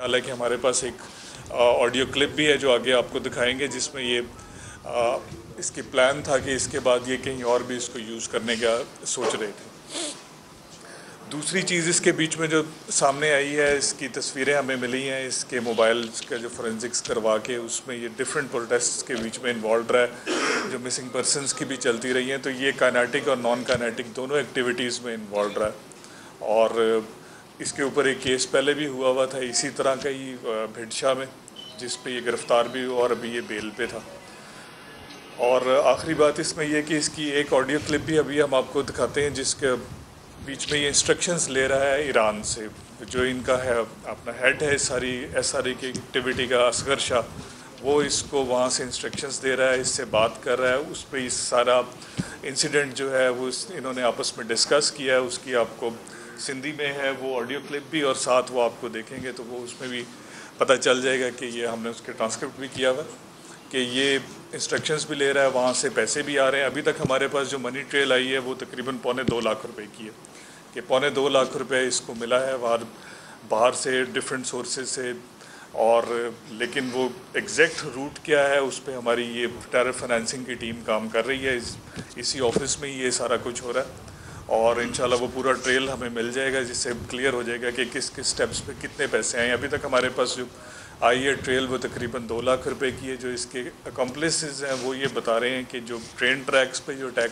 हालांकि हमारे पास एक ऑडियो क्लिप भी है जो आगे आपको दिखाएंगे, जिसमें ये इसकी प्लान था कि इसके बाद ये कहीं और भी इसको यूज़ करने का सोच रहे थे। दूसरी चीज़ इसके बीच में जो सामने आई है, इसकी तस्वीरें हमें मिली हैं इसके मोबाइल का जो फोरेंसिक्स करवा के उसमें ये डिफरेंट प्रोटेस्ट्स के बीच में इन्वॉल्व रहा है, जो मिसिंग पर्सनस की भी चलती रही हैं। तो ये काइनेटिक और नॉन काइनेटिक दोनों एक्टिविटीज़ में इन्वॉल्व रहा है। और इसके ऊपर एक केस पहले भी हुआ था इसी तरह का ही भिडशा में, जिस पे ये गिरफ़्तार भी हुआ और अभी ये बेल पे था। और आखिरी बात इसमें यह कि इसकी एक ऑडियो क्लिप भी अभी हम आपको दिखाते हैं, जिसके बीच में ये इंस्ट्रक्शंस ले रहा है ईरान से। जो इनका है अपना हेड है सारी SRE की एक्टिविटी का, असगर शाह, वो इसको वहाँ से इंस्ट्रक्शंस दे रहा है, इससे बात कर रहा है। उस पर इस सारा इंसिडेंट जो है वो इन्होंने आपस में डिस्कस किया है। उसकी आपको सिंधी में है वो ऑडियो क्लिप भी, और साथ वो आपको देखेंगे तो वो उसमें भी पता चल जाएगा कि ये हमने उसके ट्रांसक्रिप्ट भी किया हुआ कि ये इंस्ट्रक्शंस भी ले रहा है, वहाँ से पैसे भी आ रहे हैं। अभी तक हमारे पास जो मनी ट्रेल आई है वो तकरीबन 2.25 लाख रुपए की है, कि 2.25 लाख रुपए इसको मिला है बाहर से डिफरेंट सोर्सेज से। और लेकिन वो एग्जैक्ट रूट क्या है उस पर हमारी ये टेरर फाइनेंसिंग की टीम काम कर रही है। इसी ऑफिस में ही ये सारा कुछ हो रहा है, और इंशाल्लाह वो पूरा ट्रेल हमें मिल जाएगा, जिससे क्लियर हो जाएगा कि किस किस स्टेप्स पे कितने पैसे आए। अभी तक हमारे पास जो आई है ट्रेल वो तकरीबन 2 लाख रुपए की है। जो इसके अकम्प्लिसेस हैं वो ये बता रहे हैं कि जो ट्रेन ट्रैक्स पे जो टैग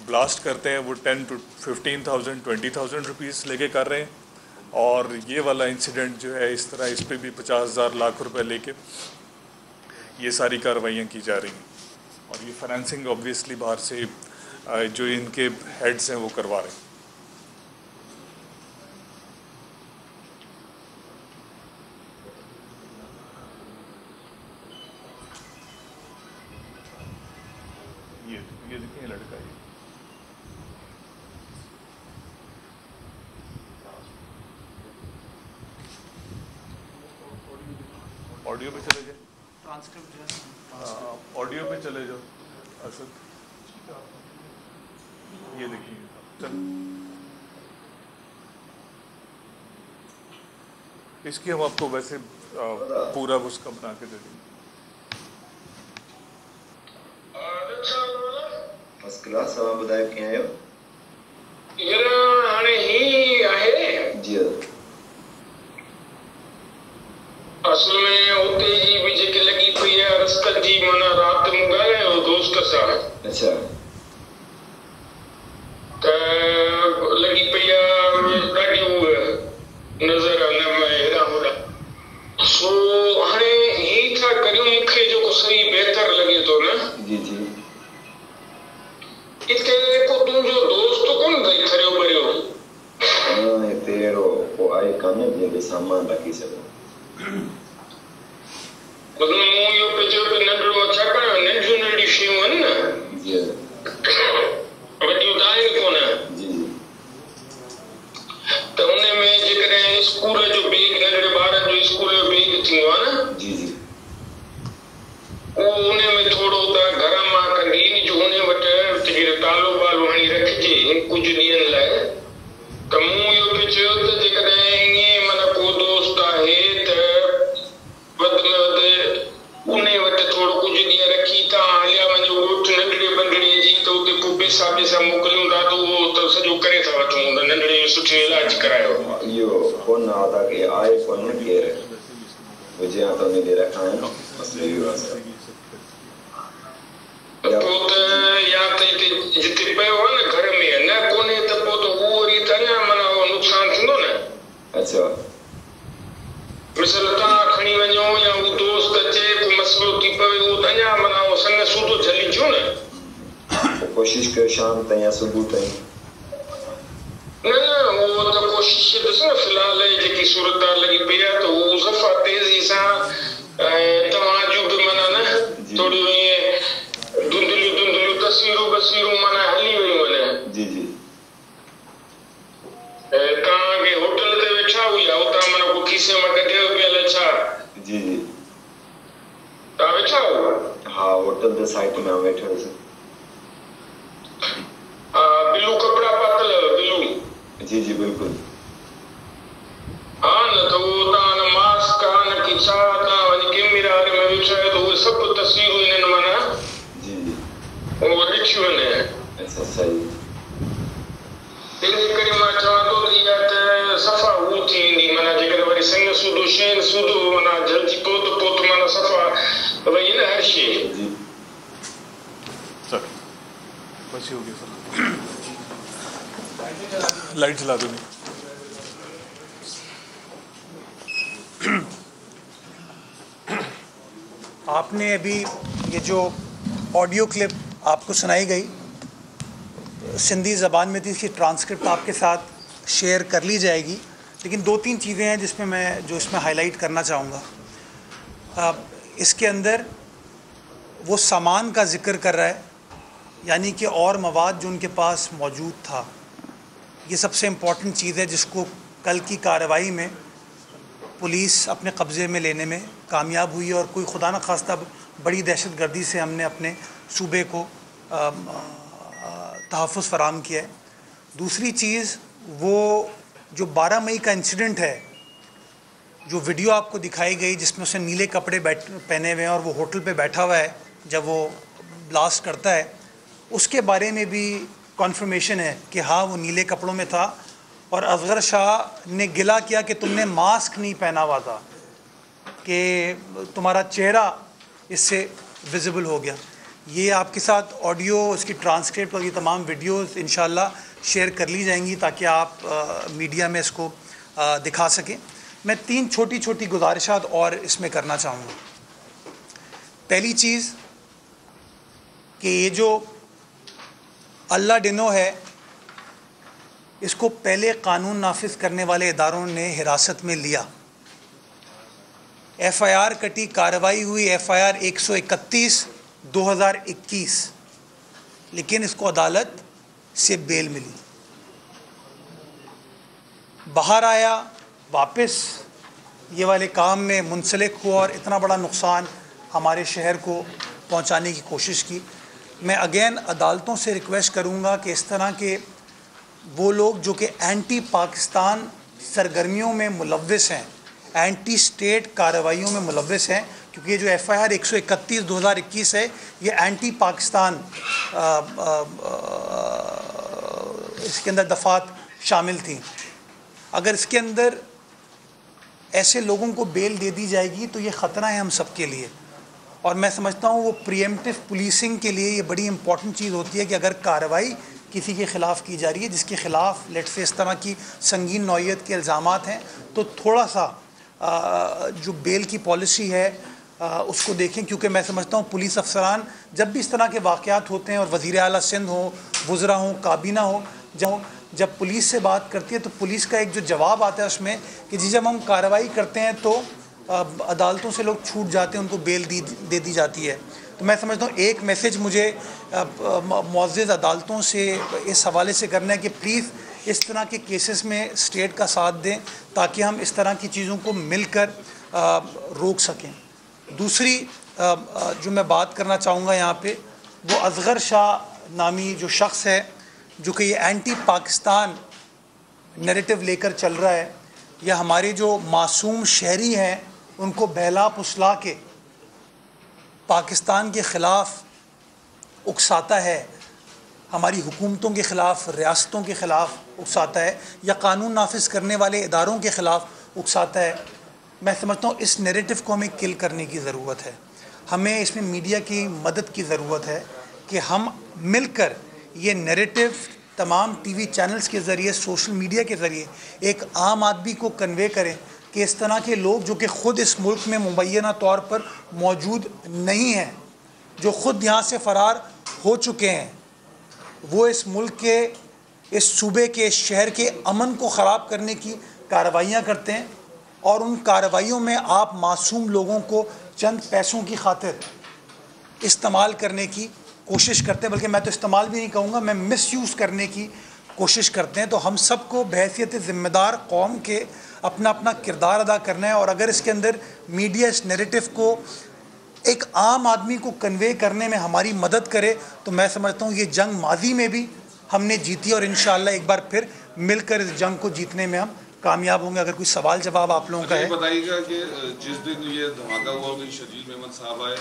ब्लास्ट करते हैं वो 10 to 15,000 20,000 रुपीज़ लेके कर रहे हैं। और ये वाला इंसिडेंट जो है इस तरह, इस पर भी 50,000 लाख रुपए लेके ये सारी कार्रवाइयाँ की जा रही हैं। और ये फाइनेंसिंग ऑब्वियसली बाहर से जो इनके हेड्स हैं वो करवा रहे हैं। ये देखिए लड़का, ये ऑडियो पे चले जाए, ट्रांसक्रिप्ट जो है ऑडियो पे चले जाओ असद, ये देखिए चल। इसकी हम आपको वैसे पूरा उसका बना के दे देंगे। फर्स्ट क्लास आप बताए कि आयो यार हाणे ही आहे जी। असल में उते जी भी जेके लगी पई है रस्ते जी, माना रात में ॻाल्हायो दोस्त सां। अच्छा त लगी पई आहे ॾाढी नज़र न हेॾा होॾा। सो हाणे ही छा करियूं, मूंखे जेको सही बहितर लॻे थो न, जी जी इते को तुंहिंजो दोस्त कोन अथई खरियो भरियो? हाँ हिते अहिड़ो को आहे कान जंहिंखे सामान रखी सघूं। मतिलबु मूं इहो पियो चयो पियो नंढड़ो, छाकाणि नंढियूं नंढियूं शयूं आहिनि न, जी वॾियूं त आहिनि कोन। जी जी त उन में जेकॾहिं स्कूल जो बैग, नंढड़े ॿारनि जो स्कूल जो बैग थींदो आहे न, जी जी उहो उन में थोरो त घर मां कंदी जो उन वटि तालो बालो हणी रखिजे कुझु ॾींहंनि लाइ। त मूं इहो पियो चयो त जेकॾहिं ईअं माना को दोस्त आहे त वधि में वधि उन वटि थोरो कुझु ॾींहं रखी तव्हां हलिया वञो ॻोठ नंढड़े बंढड़े जी, त उते पोइ पैसा ॿैसा मोकिलियूं था त उहो त सॼो करे था वठूं, त नंढड़े जो सुठो इलाज करायो। इहो कोन आहे तव्हांखे आहे कोन केरु हुजे हा त उनखे रखाइनि, मसइलो इहो आहे। पोइ त या त हिते जिते पियो आहे न घर में न कोन्हे त पोइ त उहो वरी त अञा माना उहो नुक़सानु थींदो न। अच्छा मिसाल तव्हां खणी वञो या उहो दोस्त अचे को मसइलो थी पवे, उहो त अञा माना उहो संग सूदो झलींचो न। कोशिशि कयो शाम ताईं या सुबुह ताईं। न उहो त कोशिशि ॾिस न, फ़िलहाल जेकी सूरत लॻी पई आहे त उहो सफ़ा तेज़ी सां तव्हां जूं बि माना न थोरियूं ईअं धुंधलियूं तस्वीरूं माना हली वियूं आहिनि। जी जी तव्हांखे होटल ते वेठा हुया उतां माना को खीसे मां कढियो पियल छा? जी जी तव्हां वेठा हो? हाँ होटल ते साइट में वेठे हुआसीं। बिलू कपड़ा पातल बिलू? जी जी बिल्कुल। हाँ न तो वो तव्हां मास्क सही इन करे मां चवां थो त इहा त सफ़ा हू थी वेंदी माना जेकर वरी संग सूदो शेन सूदो माना जल्दी पोत माना सफ़ा वही न हर शइ जी सर बस हो गया सर लाइट जला दो नहीं आपने अभी ये जो ऑडियो क्लिप आपको सुनाई गई सिंधी ज़बान में थी, इसकी ट्रांसक्रिप्ट आपके साथ शेयर कर ली जाएगी, लेकिन 2-3 चीज़ें हैं जिसमें मैं इसमें हाईलाइट करना चाहूँगा। इसके अंदर वो सामान का जिक्र कर रहा है, यानी कि और मवाद जो उनके पास मौजूद था। ये सबसे इम्पॉर्टेंट चीज़ है जिसको कल की कार्रवाई में पुलिस अपने कब्ज़े में लेने में कामयाब हुई और कोई खुदा न खास्ता बड़ी दहशतगर्दी से हमने अपने सूबे को तहफ़्फ़ुज़ फराम किया है। दूसरी चीज़ वो जो 12 मई का इंसिडेंट है, जो वीडियो आपको दिखाई गई जिसमें उसने नीले कपड़े पहने हुए हैं और वो होटल पे बैठा हुआ है जब वो ब्लास्ट करता है, उसके बारे में भी कॉन्फर्मेशन है कि हाँ वो नीले कपड़ों में था और असगर शाह ने गिला किया कि तुमने मास्क नहीं पहना हुआ था, कि तुम्हारा चेहरा इससे विजिबल हो गया। ये आपके साथ ऑडियो, इसकी ट्रांसक्रिप्ट और ये तमाम वीडियोस इंशाल्लाह शेयर कर ली जाएंगी ताकि आप मीडिया में इसको दिखा सकें। मैं 3 छोटी छोटी गुजारिशात और इसमें करना चाहूँगा। पहली चीज़ कि ये जो अल्लाह डिनो है, इसको पहले कानून नाफिज करने वाले इदारों ने हिरासत में लिया। FIR कटी, कार्रवाई हुई FIR 131/2021, लेकिन इसको अदालत से बेल मिली। बाहर आया, वापस ये वाले काम में मुंसलिक हुआ और इतना बड़ा नुकसान हमारे शहर को पहुंचाने की कोशिश की। मैं अगेन अदालतों से रिक्वेस्ट करूंगा कि इस तरह के वो लोग जो कि एंटी पाकिस्तान सरगर्मियों में मुलव्विस हैं, एंटी स्टेट कार्रवाइयों में मुलव्विस हैं, क्योंकि ये जो FIR 131/2021 है ये एंटी पाकिस्तान इसके अंदर दफ़ात शामिल थी। अगर इसके अंदर ऐसे लोगों को बेल दे दी जाएगी तो ये ख़तरा है हम सब के लिए। और मैं समझता हूँ वो प्रीएम्प्टिव पुलिसिंग के लिए ये बड़ी इंपॉर्टेंट चीज़ होती है कि अगर कार्रवाई किसी के ख़िलाफ़ की जा रही है जिसके ख़िलाफ़ लेट से इस तरह की संगीन नौइयत के इल्ज़ामात हैं, तो थोड़ा सा जो बेल की पॉलिसी है उसको देखें, क्योंकि मैं समझता हूँ पुलिस अफसरान जब भी इस तरह के वाक़यात होते हैं और वज़ीर आला सिंध हो, वज़रा हो, काबीना हो, जब पुलिस से बात करती है तो पुलिस का एक जो जवाब आता है उसमें कि जी जब हम कार्रवाई करते हैं तो अदालतों से लोग छूट जाते हैं, उनको बेल दे दी जाती है। तो मैं समझता हूँ एक मैसेज मुझे मुअज़्ज़िज़ अदालतों से इस हवाले से करना है कि प्लीज़ इस तरह के केसेस में स्टेट का साथ दें ताकि हम इस तरह की चीज़ों को मिलकर रोक सकें। दूसरी जो मैं बात करना चाहूँगा यहाँ पे, वो असगर शाह नामी जो शख्स है जो कि ये एंटी पाकिस्तान नैरेटिव लेकर चल रहा है, या हमारे जो मासूम शहरी हैं उनको बहला फुसला के पाकिस्तान के ख़िलाफ़ उकसाता है, हमारी हुकूमतों के ख़िलाफ़, रियासतों के ख़िलाफ़ उकसाता है, या कानून नाफिज करने वाले इदारों के ख़िलाफ़ उकसाता है। मैं समझता हूँ इस नैरेटिव को हमें किल करने की ज़रूरत है। हमें इसमें मीडिया की मदद की ज़रूरत है कि हम मिलकर ये नैरेटिव तमाम TV चैनल्स के ज़रिए, सोशल मीडिया के ज़रिए एक आम आदमी को कन्वे करें कि इस तरह के लोग जो कि ख़ुद इस मुल्क में मुबैना तौर पर मौजूद नहीं हैं, जो ख़ुद यहाँ से फ़रार हो चुके हैं, वो इस मुल्क के, इस सूबे के, इस शहर के अमन को ख़राब करने की कार्रवाइयाँ करते हैं और उन कार्रवाइयों में आप मासूम लोगों को चंद पैसों की खातिर इस्तेमाल करने की कोशिश करते हैं, बल्कि मैं तो इस्तेमाल भी नहीं कहूँगा, मैं मिसयूज़ करने की कोशिश करते हैं। तो हम सबको बहैसियत ज़िम्मेदार कौम के अपना अपना किरदार अदा करना है। और अगर इसके अंदर मीडिया इस नैरेटिव को एक आम आदमी को कन्वे करने में हमारी मदद करे तो मैं समझता हूँ ये जंग माजी में भी हमने जीती और इंशाअल्लाह एक बार फिर मिलकर इस जंग को जीतने में हम कामयाब होंगे। अगर कोई सवाल जवाब आप लोगों का है। बताइएगा कि जिस दिन ये धमाका हुआ कि शजील मेमन साहब आए,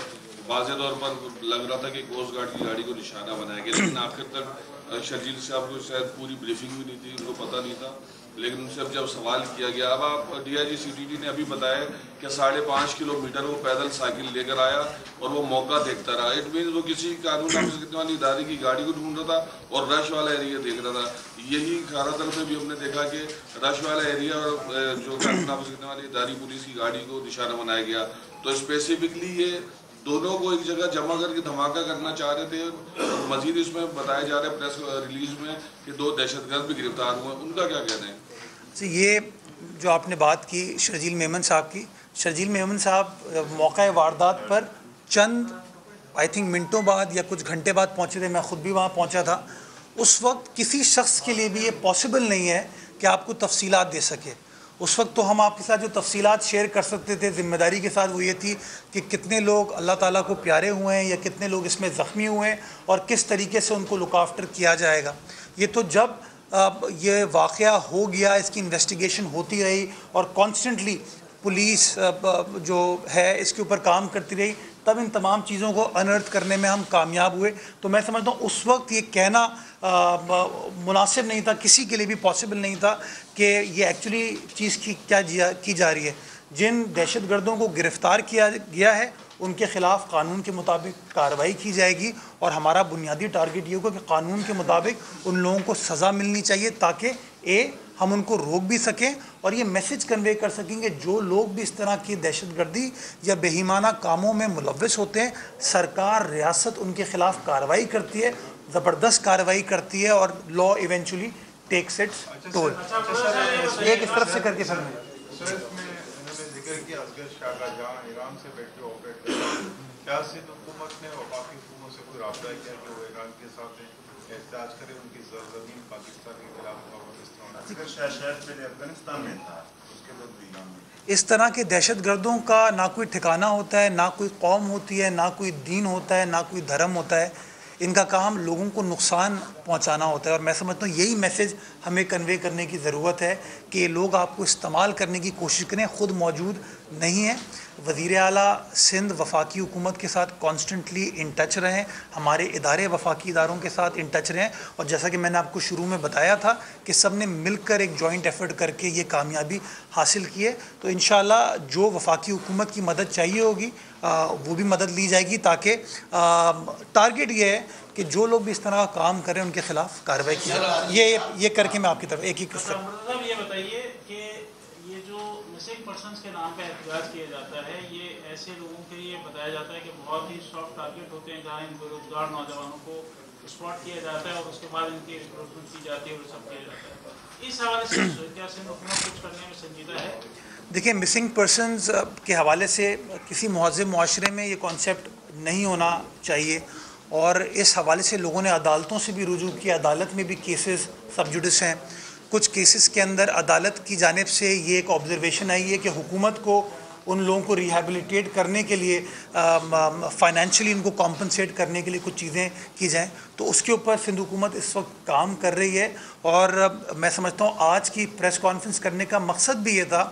वाज़े तौर पर लग रहा था कि कोस्ट गार्ड की गाड़ी को निशाना बनाया गया, लेकिन आखिर तक शर्जील साहब को शायद पूरी ब्रीफिंग भी नहीं थी, उनको पता नहीं था, लेकिन उनसे अब जब सवाल किया गया, अब आप DIG CTD ने अभी बताया कि 5.5 किलोमीटर वो पैदल साइकिल लेकर आया और वो मौका देखता रहा। इट मीन वो किसी कानून नाफिज करने वाली इदारे की गाड़ी को ढूंढ रहा था और रश वाला एरिया देख रहा था। यही खारादल में भी हमने देखा कि रश वाला एरिया और जो कानून नाफिज करने वाली इदारी पुलिस की गाड़ी को निशाना बनाया गया। तो स्पेसिफिकली ये दोनों को एक जगह जमा करके धमाका करना चाह रहे थे। और मजीद इसमें बताया जा रहा है प्रेस रिलीज में कि 2 दहशतगर्द भी गिरफ्तार हुए, उनका क्या कहना है? ये जो आपने बात की शर्जील मेमन साहब की, शर्जील मेमन साहब मौका वारदात पर चंद आई थिंक मिनटों बाद या कुछ घंटे बाद पहुंचे थे। मैं ख़ुद भी वहां पहुंचा था। उस वक्त किसी शख्स के लिए भी ये पॉसिबल नहीं है कि आपको तफसीलात दे सके। उस वक्त तो हम आपके साथ जो तफसीलात शेयर कर सकते थे ज़िम्मेदारी के साथ वो ये थी कि कितने लोग अल्लाह ताला को प्यारे हुए हैं या कितने लोग इसमें ज़ख्मी हुए हैं और किस तरीके से उनको लुक आफ्टर किया जाएगा। ये तो जब ये वाक़या हो गया, इसकी इन्वेस्टिगेशन होती रही और कॉन्स्टेंटली पुलिस जो है इसके ऊपर काम करती रही, तब इन तमाम चीज़ों को अनर्थ करने में हम कामयाब हुए। तो मैं समझता हूँ उस वक्त ये कहना मुनासिब नहीं था, किसी के लिए भी पॉसिबल नहीं था कि ये एक्चुअली चीज़ की जा रही है। जिन दहशतगर्दों को गिरफ़्तार किया गया है उनके ख़िलाफ़ कानून के मुताबिक कार्रवाई की जाएगी और हमारा बुनियादी टारगेट ये होगा कि कानून के मुताबिक उन लोगों को सज़ा मिलनी चाहिए ताकि हम उनको रोक भी सकें और ये मैसेज कन्वे कर सकेंगे जो लोग भी इस तरह की दहशतगर्दी या बेईमाना कामों में मुलव्वस होते हैं, सरकार रियासत उनके ख़िलाफ़ कार्रवाई करती है, ज़बरदस्त कार्रवाई करती है और law eventually takes its toll. एक इस तरफ से करके ईरान से बैठे ऑपरेट क्या सिंध हुकूमत ने वफाकी हुकूमत से कोई राब्ता किया कि वो ईरान के साथ एहतजाज करे, उनकी ज़मीन पाकिस्तान के खिलाफ अफगानिस्तान में था, उसके बाद ईरान में। इस तरह के दहशतगर्दों का ना कोई ठिकाना होता है, ना कोई कौम होती है, ना कोई दीन होता है, ना कोई धर्म होता है। इनका काम लोगों को नुकसान पहुंचाना होता है और मैं समझता हूँ यही मैसेज हमें कन्वे करने की ज़रूरत है कि ये लोग आपको इस्तेमाल करने की कोशिश करें, ख़ुद मौजूद नहीं है। वज़ीर आला सिंध वफाकी हुकूमत के साथ कॉन्स्टेंटली इन टच रहें, हमारे इदारे वफाकी इदारों के साथ इन टच रहें और जैसा कि मैंने आपको शुरू में बताया था कि सब ने मिलकर एक जॉइंट एफर्ट करके ये कामयाबी हासिल की है। तो इंशाअल्लाह जो वफाकी हुकूमत की मदद चाहिए होगी वो भी मदद ली जाएगी ताकि टारगेट ये है कि जो लोग भी इस तरह का काम करें उनके खिलाफ कार्रवाई की जाए। ये करके मैं आपकी तरफ एक ही किस्सा ये बताइए कि ये जो मिसिंग पर्सन्स के नाम पे एहतजाज किया जाता है, ये ऐसे लोगों के लिए बताया जाता है कि बहुत ही सॉफ्ट टारगेट होते हैं जहाँ इन बेरोजगार नौजवानों को स्पॉट किया जाता है और उसके बाद इनकी रिक्रूटमेंट की जाती है और सब किया जाता है। इस हवाले से क्या सिंध हुकूमत कुछ करने में संजीदा है? देखिए, मिसिंग पर्सनस के हवाले से किसी महज़ब मुआशरे में ये कॉन्सेप्ट नहीं होना चाहिए और इस हवाले से लोगों ने अदालतों से भी रुजू किया, अदालत में भी केसेस सब जुडिस हैं। कुछ केसेस के अंदर अदालत की जानिब से ये एक ऑब्जर्वेशन आई है कि हुकूमत को उन लोगों को रिहैबिलिटेट करने के लिए फाइनेंशियली इनको कॉम्पनसेट करने के लिए कुछ चीज़ें की जाएँ। तो उसके ऊपर सिंध हुकूमत इस वक्त काम कर रही है और मैं समझता हूँ आज की प्रेस कॉन्फ्रेंस करने का मकसद भी ये था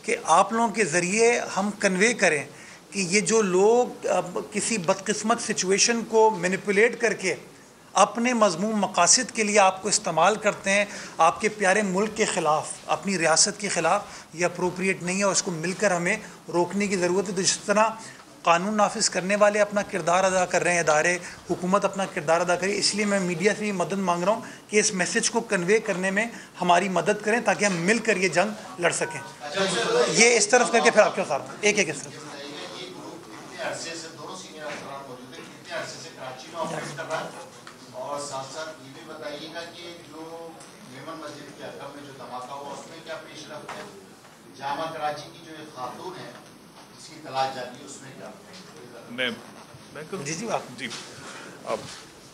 कि आप लोगों के ज़रिए हम कन्वे करें कि ये जो लोग किसी बदकिस्मत सिचुएशन को मैनिपुलेट करके अपने मज़मूम मकासद के लिए आपको इस्तेमाल करते हैं, आपके प्यारे मुल्क के ख़िलाफ़, अपनी रियासत के ख़िलाफ़, ये अप्रोप्रिएट नहीं है और इसको मिलकर हमें रोकने की ज़रूरत है। तो जिस तरह कानून नाफिज करने वाले अपना किरदार अदा कर रहे हैं, इदारे हुकूमत अपना किरदार अदा करे, इसलिए मैं मीडिया से भी मदद मांग रहा हूँ कि इस मैसेज को कन्वे करने में हमारी मदद करें ताकि हम मिलकर ये जंग लड़ सकें। ये इस तरफ करके फिर आपके साथ एक एक इस तरफ और साथ साथ ये भी बताइएगा कि जो मेमन मस्जिद के अकब में जो धमाका हुआ उसमें क्या पेशरफ्त है? जामा कराची की जो एक खातून है जिसकी तलाश जारी है उसमें क्या? मैं जी अब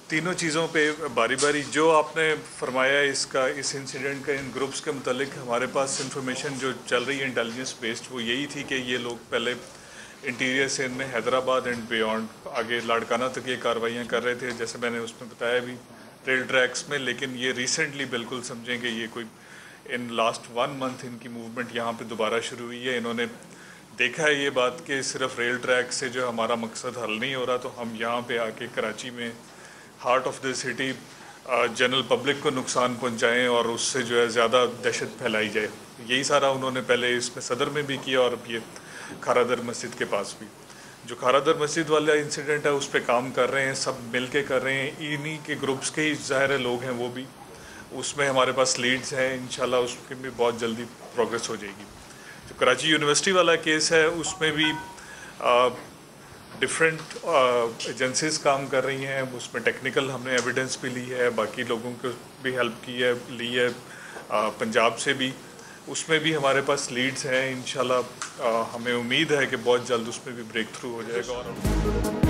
तीनों चीज़ों पे बारी बारी जो आपने फरमाया इसका, इस इंसिडेंट का, इन ग्रुप्स के मुतालिक हमारे पास इंफॉर्मेशन जो चल रही है इंटेलिजेंस बेस्ड, वो यही थी कि ये लोग पहले इंटीरियर सिंध में हैदराबाद एंड बियॉन्ड आगे लाड़काना तक ये कार्रवाइयाँ कर रहे थे, जैसे मैंने उसमें बताया भी रेल ट्रैक्स में। लेकिन ये रिसेंटली बिल्कुल समझेंगे ये कोई इन लास्ट 1 मंथ इनकी मूवमेंट यहाँ पे दोबारा शुरू हुई है। इन्होंने देखा है ये बात कि सिर्फ रेल ट्रैक से जो हमारा मकसद हल नहीं हो रहा, तो हम यहाँ पे आके कराची में heart of the city general public को नुकसान पहुंचाएं और उससे जो है ज़्यादा दहशत फैलाई जाए। यही सारा उन्होंने पहले इसमें सदर में भी किया और अब ये खारादर मस्जिद के पास भी। जो खारादर मस्जिद वाला इंसिडेंट है उस पर काम कर रहे हैं, सब मिल के कर रहे हैं, इन्हीं के ग्रुप्स के ही ज़ाहिर है लोग हैं वो भी। उसमें हमारे पास लीड्स हैं, इंशाल्लाह उसकी भी बहुत जल्दी प्रोग्रेस हो जाएगी। जो कराची यूनिवर्सिटी वाला केस है उसमें भी डिफरेंट एजेंसीज काम कर रही हैं, उसमें टेक्निकल हमने एविडेंस भी ली है, बाकी लोगों को भी हेल्प ली है पंजाब से भी। उसमें भी हमारे पास लीड्स हैं, इंशाल्लाह हमें उम्मीद है कि बहुत जल्द उसमें भी ब्रेक थ्रू हो जाएगा। और